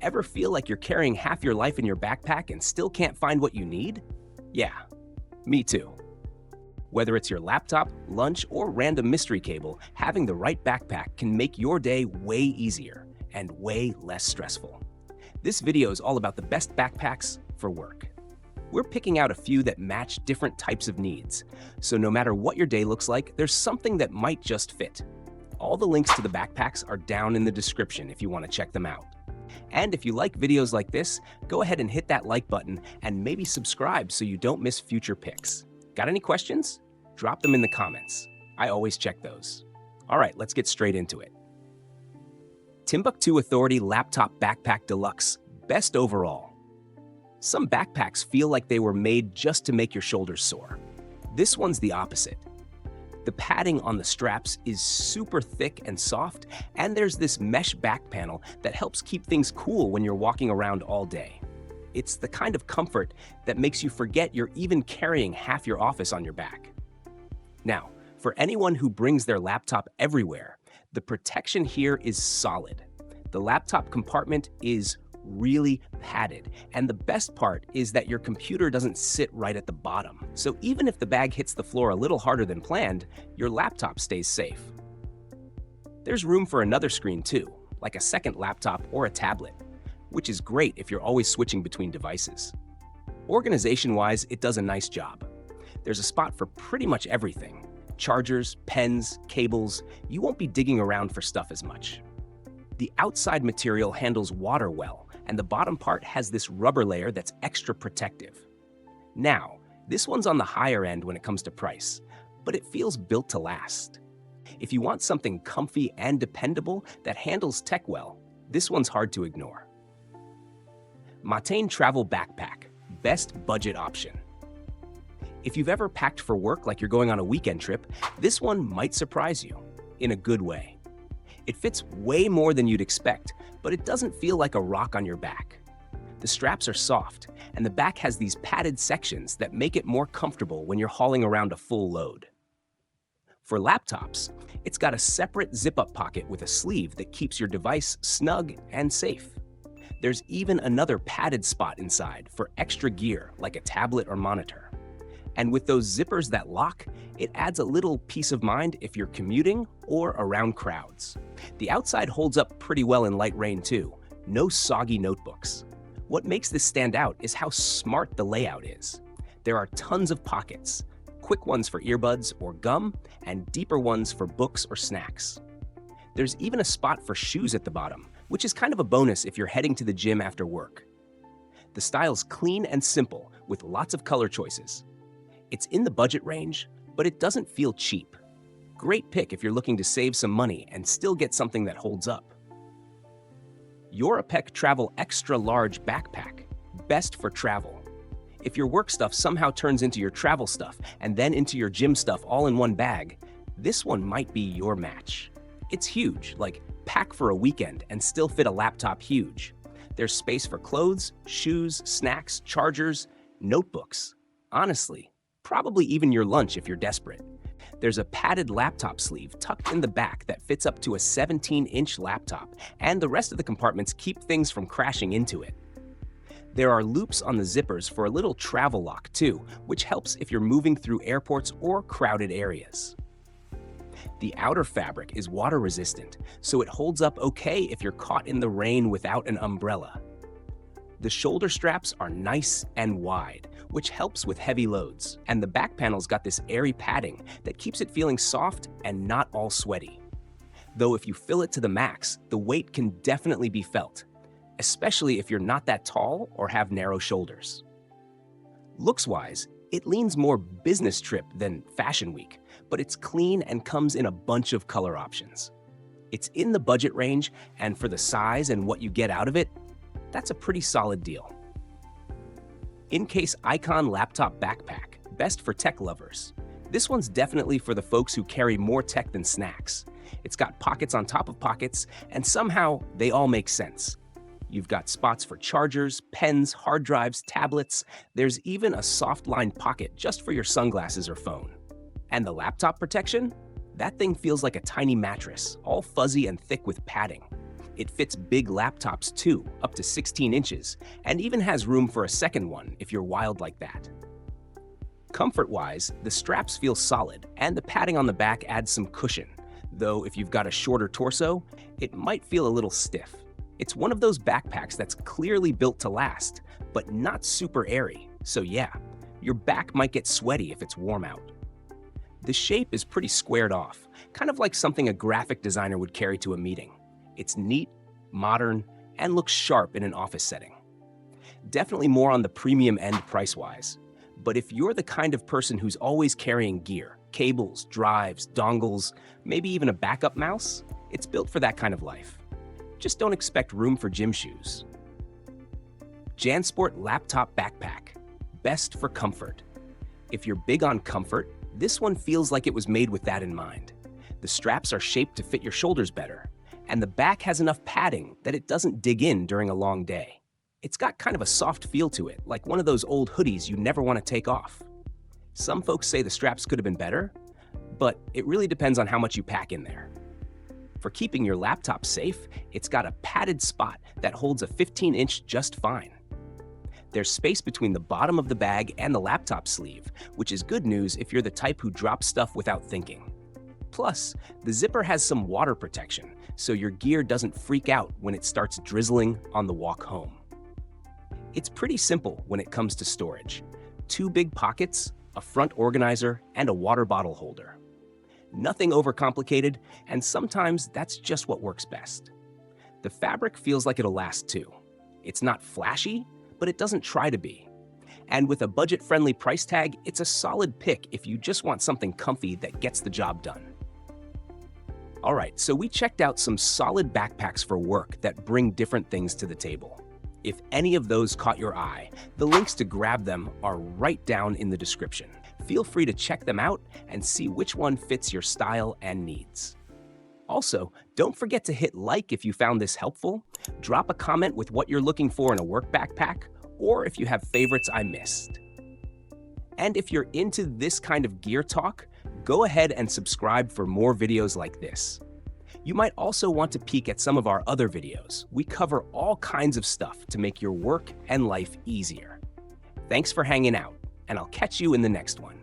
Ever feel like you're carrying half your life in your backpack and still can't find what you need? Yeah, me too. Whether it's your laptop, lunch, or random mystery cable, having the right backpack can make your day way easier and way less stressful. This video is all about the best backpacks for work. We're picking out a few that match different types of needs, so no matter what your day looks like, there's something that might just fit. All the links to the backpacks are down in the description if you want to check them out. And if you like videos like this, go ahead and hit that like button and maybe subscribe so you don't miss future picks. Got any questions? Drop them in the comments. I always check those. All right, let's get straight into it. Timbuktu Authority Laptop Backpack Deluxe, best overall. Some backpacks feel like they were made just to make your shoulders sore. This one's the opposite. The padding on the straps is super thick and soft, and there's this mesh back panel that helps keep things cool when you're walking around all day. It's the kind of comfort that makes you forget you're even carrying half your office on your back. Now, for anyone who brings their laptop everywhere, the protection here is solid. The laptop compartment is really padded, and the best part is that your computer doesn't sit right at the bottom. So even if the bag hits the floor a little harder than planned, your laptop stays safe. There's room for another screen too, like a second laptop or a tablet, which is great if you're always switching between devices. Organization-wise, it does a nice job. There's a spot for pretty much everything. Chargers, pens, cables. You won't be digging around for stuff as much. The outside material handles water well, and the bottom part has this rubber layer that's extra protective. Now, this one's on the higher end when it comes to price, but it feels built to last. If you want something comfy and dependable that handles tech well, this one's hard to ignore. Matane Travel Backpack, best budget option. If you've ever packed for work like you're going on a weekend trip, this one might surprise you, in a good way. It fits way more than you'd expect, but it doesn't feel like a rock on your back. The straps are soft, and the back has these padded sections that make it more comfortable when you're hauling around a full load. For laptops, it's got a separate zip-up pocket with a sleeve that keeps your device snug and safe. There's even another padded spot inside for extra gear like a tablet or monitor. And with those zippers that lock, it adds a little peace of mind if you're commuting or around crowds. The outside holds up pretty well in light rain too. No soggy notebooks. What makes this stand out is how smart the layout is. There are tons of pockets, quick ones for earbuds or gum, and deeper ones for books or snacks. There's even a spot for shoes at the bottom, which is kind of a bonus if you're heading to the gym after work. The style's clean and simple with lots of color choices. It's in the budget range, but it doesn't feel cheap. Great pick if you're looking to save some money and still get something that holds up. Europec Travel Extra Large Backpack, best for travel. If your work stuff somehow turns into your travel stuff and then into your gym stuff all in one bag, this one might be your match. It's huge, like pack for a weekend and still fit a laptop huge. There's space for clothes, shoes, snacks, chargers, notebooks. Honestly, probably even your lunch if you're desperate. There's a padded laptop sleeve tucked in the back that fits up to a 17-inch laptop, and the rest of the compartments keep things from crashing into it. There are loops on the zippers for a little travel lock too, which helps if you're moving through airports or crowded areas. The outer fabric is water resistant, so it holds up okay if you're caught in the rain without an umbrella. The shoulder straps are nice and wide, which helps with heavy loads, and the back panel's got this airy padding that keeps it feeling soft and not all sweaty. Though if you fill it to the max, the weight can definitely be felt, especially if you're not that tall or have narrow shoulders. Looks-wise, it leans more business trip than fashion week, but it's clean and comes in a bunch of color options. It's in the budget range, and for the size and what you get out of it, that's a pretty solid deal. In-case Icon Laptop Backpack, best for tech lovers. This one's definitely for the folks who carry more tech than snacks. It's got pockets on top of pockets, and somehow they all make sense. You've got spots for chargers, pens, hard drives, tablets. There's even a soft-lined pocket just for your sunglasses or phone. And the laptop protection? That thing feels like a tiny mattress, all fuzzy and thick with padding. It fits big laptops too, up to 16 inches, and even has room for a second one if you're wild like that. Comfort-wise, the straps feel solid, and the padding on the back adds some cushion, though if you've got a shorter torso, it might feel a little stiff. It's one of those backpacks that's clearly built to last, but not super airy, so yeah, your back might get sweaty if it's warm out. The shape is pretty squared off, kind of like something a graphic designer would carry to a meeting. It's neat, modern, and looks sharp in an office setting. Definitely more on the premium end price-wise, but if you're the kind of person who's always carrying gear, cables, drives, dongles, maybe even a backup mouse, it's built for that kind of life. Just don't expect room for gym shoes. JanSport Laptop Backpack. Best for comfort. If you're big on comfort, this one feels like it was made with that in mind. The straps are shaped to fit your shoulders better, and the back has enough padding that it doesn't dig in during a long day. It's got kind of a soft feel to it, like one of those old hoodies you never want to take off. Some folks say the straps could have been better, but it really depends on how much you pack in there. For keeping your laptop safe, it's got a padded spot that holds a 15-inch just fine. There's space between the bottom of the bag and the laptop sleeve, which is good news if you're the type who drops stuff without thinking. Plus, the zipper has some water protection, so your gear doesn't freak out when it starts drizzling on the walk home. It's pretty simple when it comes to storage. 2 big pockets, a front organizer, and a water bottle holder. Nothing overcomplicated, and sometimes that's just what works best. The fabric feels like it'll last too. It's not flashy, but it doesn't try to be. And with a budget-friendly price tag, it's a solid pick if you just want something comfy that gets the job done. All right, so we checked out some solid backpacks for work that bring different things to the table. If any of those caught your eye, the links to grab them are right down in the description. Feel free to check them out and see which one fits your style and needs. Also, don't forget to hit like if you found this helpful, drop a comment with what you're looking for in a work backpack, or if you have favorites I missed. And if you're into this kind of gear talk, go ahead and subscribe for more videos like this. You might also want to peek at some of our other videos. We cover all kinds of stuff to make your work and life easier. Thanks for hanging out, and I'll catch you in the next one.